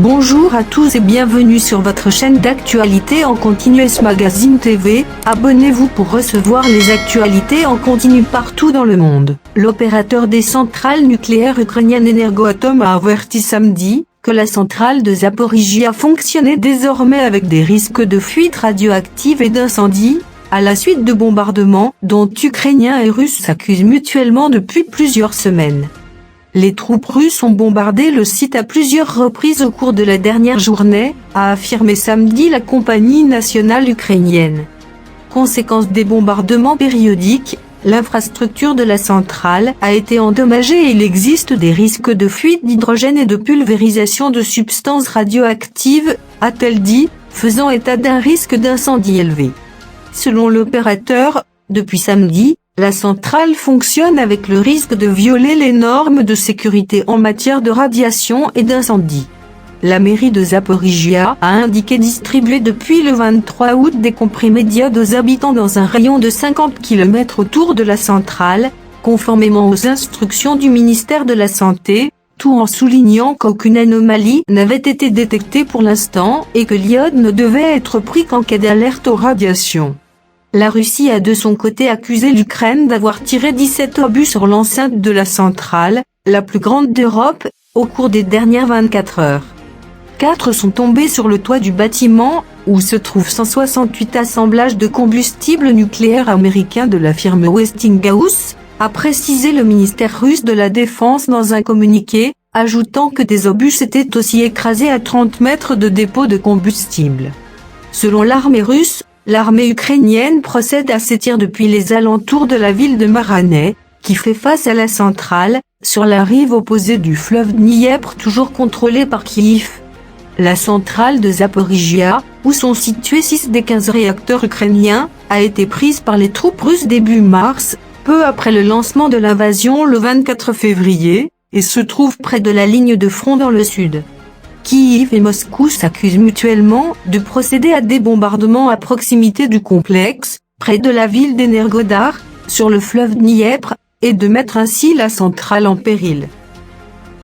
Bonjour à tous et bienvenue sur votre chaîne d'actualité en continu S Magazine TV. Abonnez-vous pour recevoir les actualités en continu partout dans le monde. L'opérateur des centrales nucléaires ukrainiennes Energoatom a averti samedi que la centrale de Zaporijia fonctionnait désormais avec des risques de fuite radioactive et d'incendie, à la suite de bombardements dont Ukrainiens et Russes s'accusent mutuellement depuis plusieurs semaines. Les troupes russes ont bombardé le site à plusieurs reprises au cours de la dernière journée, a affirmé samedi la compagnie nationale ukrainienne. Conséquence des bombardements périodiques, l'infrastructure de la centrale a été endommagée et il existe des risques de fuite d'hydrogène et de pulvérisation de substances radioactives, a-t-elle dit, faisant état d'un risque d'incendie élevé. Selon l'opérateur, depuis samedi, la centrale fonctionne avec le risque de violer les normes de sécurité en matière de radiation et d'incendie. La mairie de Zaporijia a indiqué distribuer depuis le 23 août des comprimés d'iode aux habitants dans un rayon de 50 km autour de la centrale, conformément aux instructions du ministère de la Santé, tout en soulignant qu'aucune anomalie n'avait été détectée pour l'instant et que l'iode ne devait être pris qu'en cas d'alerte aux radiations. La Russie a de son côté accusé l'Ukraine d'avoir tiré 17 obus sur l'enceinte de la centrale, la plus grande d'Europe, au cours des dernières 24 heures. 4 sont tombés sur le toit du bâtiment, où se trouvent 168 assemblages de combustible nucléaire américain de la firme Westinghouse, a précisé le ministère russe de la Défense dans un communiqué, ajoutant que des obus s'étaient aussi écrasés à 30 mètres de dépôt de combustible. Selon l'armée russe, l'armée ukrainienne procède à ces tirs depuis les alentours de la ville de Maranets, qui fait face à la centrale, sur la rive opposée du fleuve Dniepr toujours contrôlée par Kiev. La centrale de Zaporijia, où sont situés 6 des 15 réacteurs ukrainiens, a été prise par les troupes russes début mars, peu après le lancement de l'invasion le 24 février, et se trouve près de la ligne de front dans le sud. Kiev et Moscou s'accusent mutuellement de procéder à des bombardements à proximité du complexe, près de la ville d'Energodar, sur le fleuve Dniepr, et de mettre ainsi la centrale en péril.